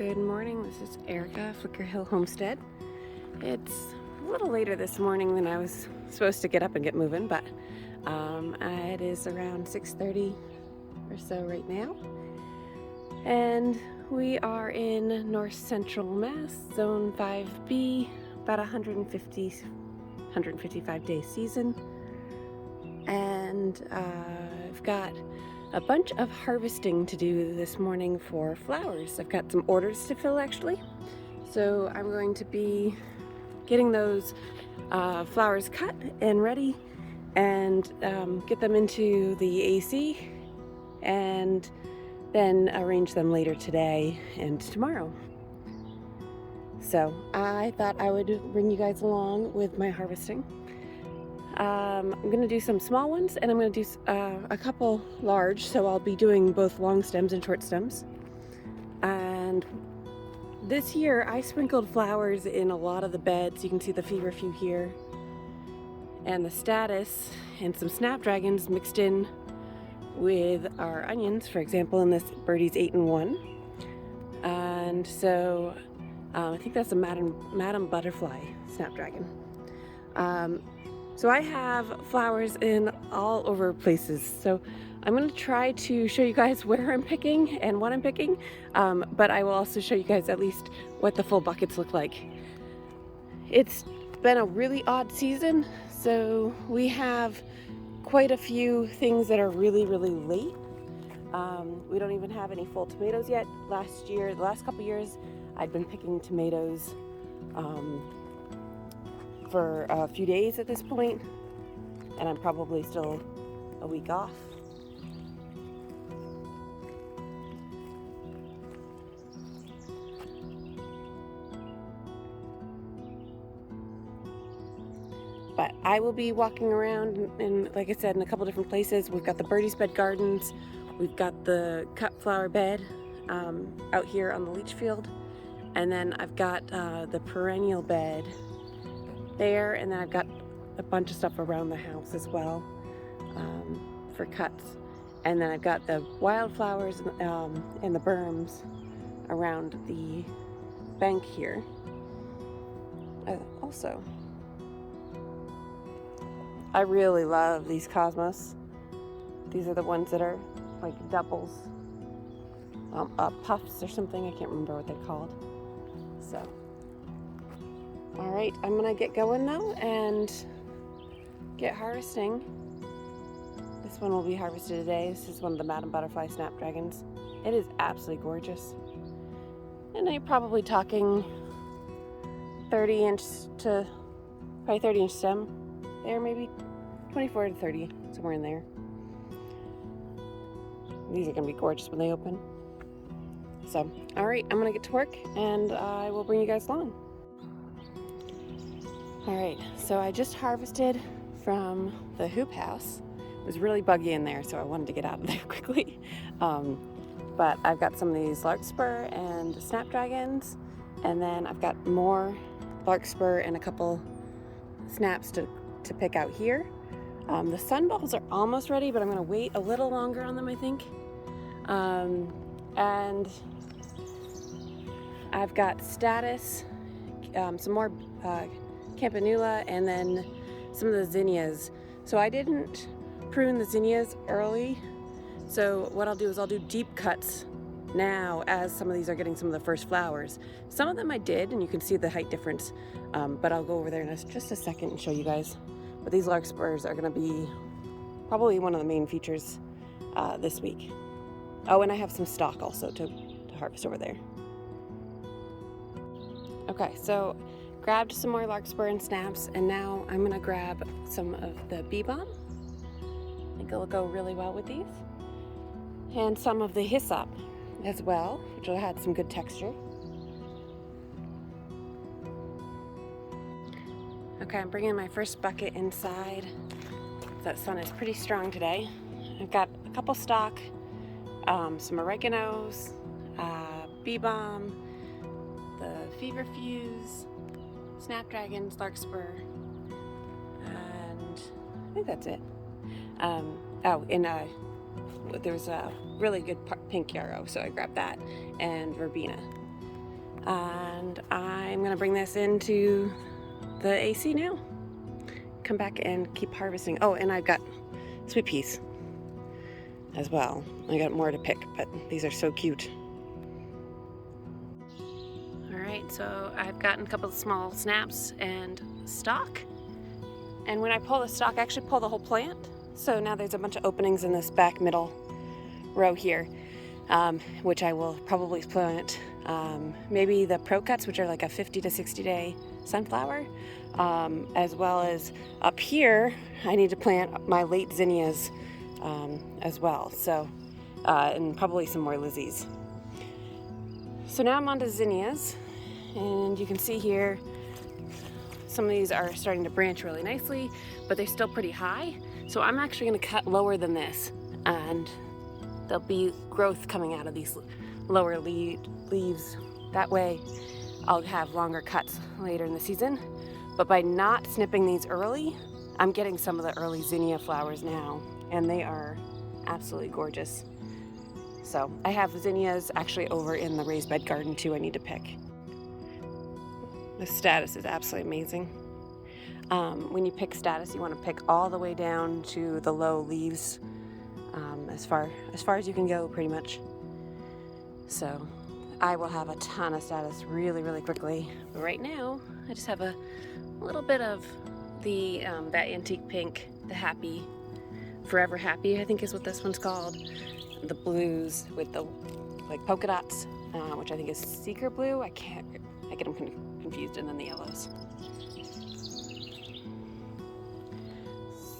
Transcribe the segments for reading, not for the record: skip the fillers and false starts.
Good morning, this is Erica, Flicker Hill Homestead. It's a little later this morning than I was supposed to get up and get moving, but it is around 6:30 or so right now. And we are in North Central Mass, Zone 5B, about 155 day season. And I've got a bunch of harvesting to do this morning for flowers. I've got some orders to fill actually. So I'm going to be getting those flowers cut and ready and get them into the AC and then arrange them later today and tomorrow. So I thought I would bring you guys along with my harvesting. I'm going to do some small ones and I'm going to do a couple large, so I'll be doing both long stems and short stems. And this year I sprinkled flowers in a lot of the beds. You can see the feverfew here and the statice and some snapdragons mixed in with our onions, for example, in this Birdie's 8-in-1. And so I think that's a Madam Butterfly snapdragon. So I have flowers in all over places. So I'm going to try to show you guys where I'm picking and what I'm picking, but I will also show you guys at least what the full buckets look like. It's been a really odd season, so we have quite a few things that are really late. We don't even have any full tomatoes yet. The last couple years, I'd been picking tomatoes for a few days at this point, and I'm probably still a week off. But I will be walking around in, like I said, in a couple different places. We've got the Birdie's Bed Gardens, we've got the cut flower bed out here on the leach field, and then I've got the perennial bed there, and then I've got a bunch of stuff around the house as well for cuts, and then I've got the wildflowers and the berms around the bank here also. I really love these cosmos. These are the ones that are like doubles, puffs or something. I can't remember what they're called. So all right, I'm gonna get going now and get harvesting. This one will be harvested today. This is one of the Madam Butterfly snapdragons. It is absolutely gorgeous. And I'm probably talking 30-inch to probably 30-inch stem there, maybe 24 to 30, somewhere in there. These are gonna be gorgeous when they open. So, all right, I'm gonna get to work and I will bring you guys along. All right, so I just harvested from the hoop house. It was really buggy in there, so I wanted to get out of there quickly. But I've got some of these larkspur and snapdragons, and then I've got more larkspur and a couple snaps to pick out here. The sunballs are almost ready, but I'm gonna wait a little longer on them, I think. And I've got status, some more campanula, and then some of the zinnias. So I didn't prune the zinnias early, so what I'll do is I'll do deep cuts now as some of these are getting some of the first flowers. Some of them I did, and you can see the height difference, but I'll go over there in just a second and show you guys. But these larkspurs are going to be probably one of the main features this week. Oh, and I have some stock also to harvest over there. Okay, so grabbed some more larkspur and snaps, and now I'm gonna grab some of the bee balm. I think it'll go really well with these. And some of the hyssop as well, which will add some good texture. Okay, I'm bringing my first bucket inside. That sun is pretty strong today. I've got a couple stock, some oreganos, bee balm, the feverfews, snapdragons, larkspur, and I think that's it. There was a really good pink yarrow, so I grabbed that, and verbena. And I'm gonna bring this into the AC now. Come back and keep harvesting. Oh, and I've got sweet peas as well. I got more to pick, but these are so cute. All right, so I've gotten a couple of small snaps and stalk. And when I pull the stalk, I actually pull the whole plant. So now there's a bunch of openings in this back middle row here, which I will probably plant maybe the Pro Cuts, which are like a 50 to 60 day sunflower, as well as up here, I need to plant my late zinnias as well. So, and probably some more Lizzies. So now I'm on to zinnias, and you can see here, some of these are starting to branch really nicely, but they're still pretty high. So I'm actually gonna cut lower than this, and there'll be growth coming out of these lower leaves. That way I'll have longer cuts later in the season. But by not snipping these early, I'm getting some of the early zinnia flowers now, and they are absolutely gorgeous. So I have zinnias actually over in the raised bed garden too I need to pick. The Statice is absolutely amazing. When you pick Statice, you want to pick all the way down to the low leaves, as far as you can go, pretty much. So I will have a ton of Statice really, really quickly. But right now, I just have a little bit of the that antique pink, the Happy, Forever Happy, I think is what this one's called. The blues with the like polka dots, which I think is Seeker Blue. I get them confused, and then the yellows.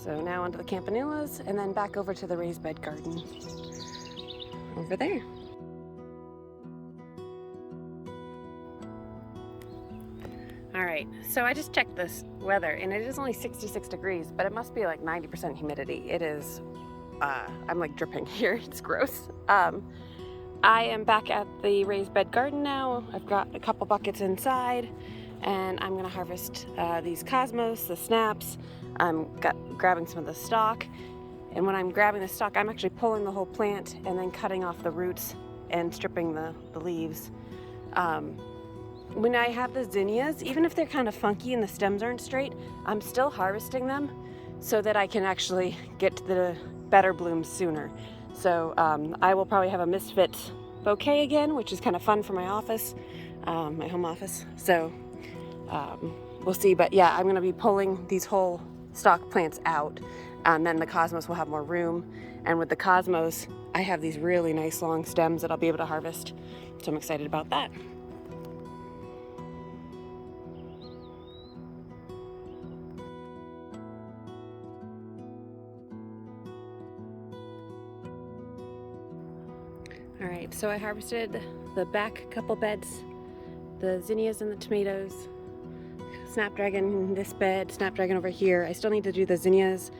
So now onto the campanulas, and then back over to the raised bed garden over there. All right, so I just checked this weather, and it is only 66 degrees, but it must be like 90% humidity. It is, I'm like dripping here, it's gross. I am back at the raised bed garden now. I've got a couple buckets inside, and I'm gonna harvest these cosmos, the snaps. I'm grabbing some of the stalk, and when I'm grabbing the stalk, I'm actually pulling the whole plant and then cutting off the roots and stripping the leaves. When I have the zinnias, even if they're kind of funky and the stems aren't straight, I'm still harvesting them so that I can actually get to the better blooms sooner. So I will probably have a misfit bouquet again, which is kind of fun for my office, my home office. So we'll see, but yeah, I'm gonna be pulling these whole stalk plants out, and then the cosmos will have more room. And with the cosmos, I have these really nice long stems that I'll be able to harvest. So I'm excited about that. All right, so I harvested the back couple beds, the zinnias and the tomatoes, snapdragon in this bed, snapdragon over here. I still need to do the zinnias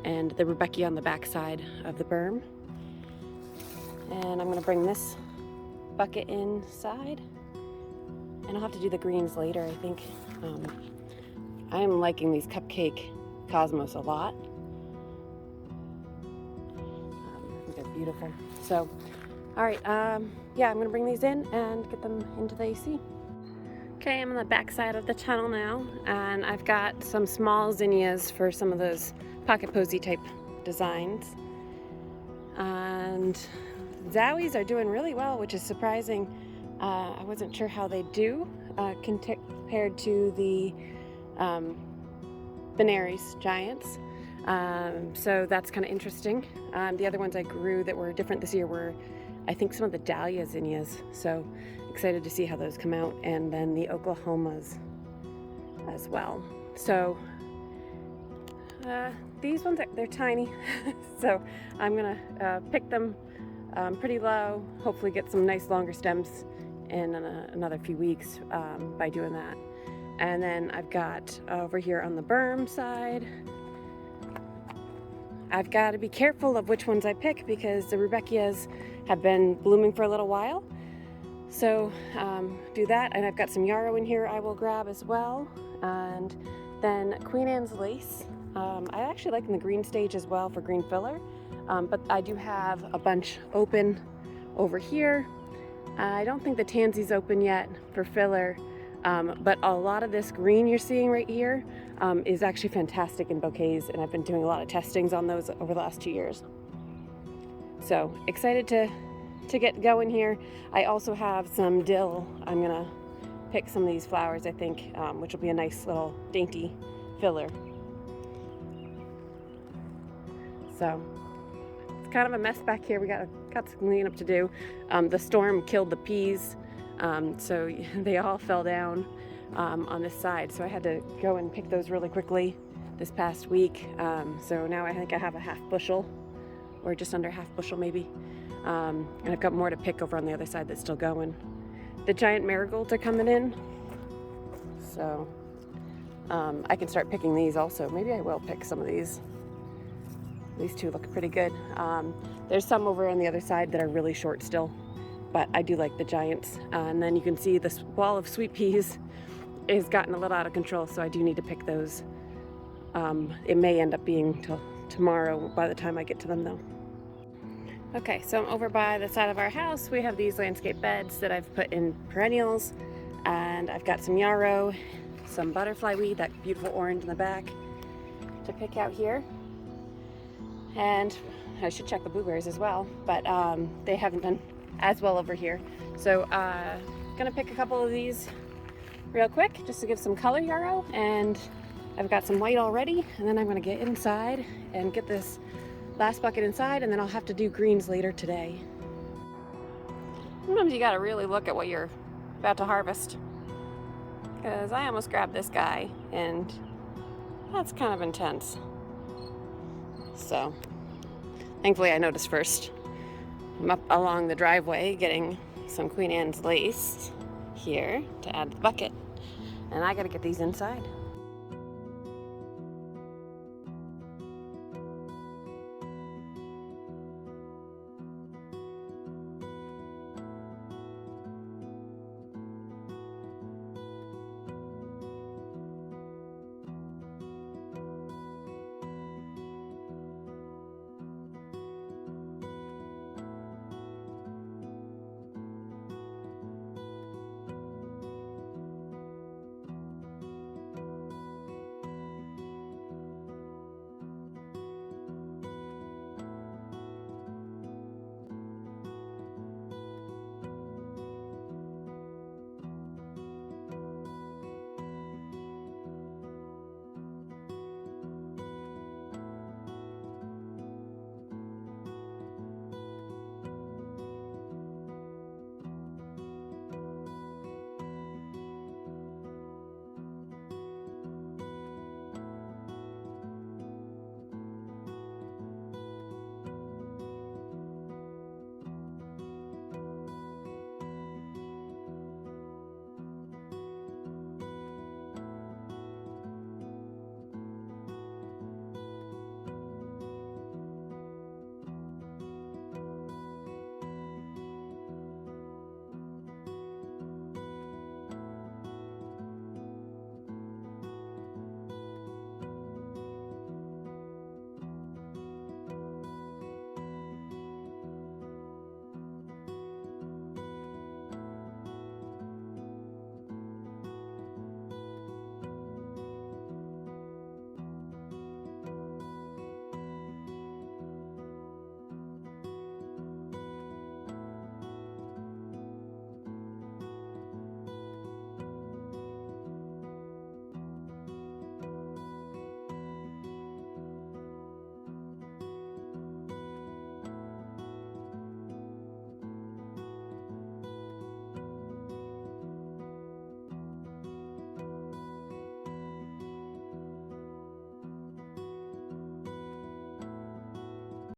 and the rudbeckia on the back side of the berm. And I'm gonna bring this bucket inside, and I'll have to do the greens later, I think. I'm liking these cupcake cosmos a lot. I think they're beautiful. So, all right, yeah, I'm gonna bring these in and get them into the AC. Okay, I'm on the back side of the tunnel now, and I've got some small zinnias for some of those pocket posy type designs. And Zowies are doing really well, which is surprising. I wasn't sure how they do compared to the Benares giants. So that's kind of interesting. The other ones I grew that were different this year were, I think, some of the Dahlia zinnias. So excited to see how those come out, and then the Oklahomas as well. So these ones they're tiny, so I'm gonna pick them pretty low. Hopefully get some nice longer stems in another few weeks by doing that. And then I've got over here on the berm side, I've got to be careful of which ones I pick because the rudbeckias have been blooming for a little while. So do that, and I've got some yarrow in here I will grab as well. And then Queen Anne's lace. I actually like in the green stage as well for green filler, but I do have a bunch open over here. I don't think the tansy's open yet for filler, but a lot of this green you're seeing right here is actually fantastic in bouquets, and I've been doing a lot of testings on those over the last 2 years. So excited to get going here. I also have some dill. I'm gonna pick some of these flowers, I think, which will be a nice little dainty filler. So it's kind of a mess back here. We got some cleanup to do. The storm killed the peas, so they all fell down on this side. So I had to go and pick those really quickly this past week. So now I think I have a half bushel, or just under half bushel maybe. And I've got more to pick over on the other side that's still going. The giant marigolds are coming in, so I can start picking these also. Maybe I will pick some of these. These two look pretty good. There's some over on the other side that are really short still, but I do like the giants. And then you can see this wall of sweet peas has gotten a little out of control, so I do need to pick those. It may end up being till tomorrow by the time I get to them though. Okay, so I'm over by the side of our house. We have these landscape beds that I've put in perennials, and I've got some yarrow, some butterfly weed, that beautiful orange in the back, to pick out here. And I should check the blueberries as well, but they haven't done as well over here. So gonna pick a couple of these real quick just to give some color yarrow, and I've got some white already, and then I'm gonna get inside and get this last bucket inside, and then I'll have to do greens later today. Sometimes you gotta really look at what you're about to harvest, because I almost grabbed this guy, and that's kind of intense. So thankfully I noticed first. I'm up along the driveway getting some Queen Anne's lace here to add to the bucket, and I gotta get these inside.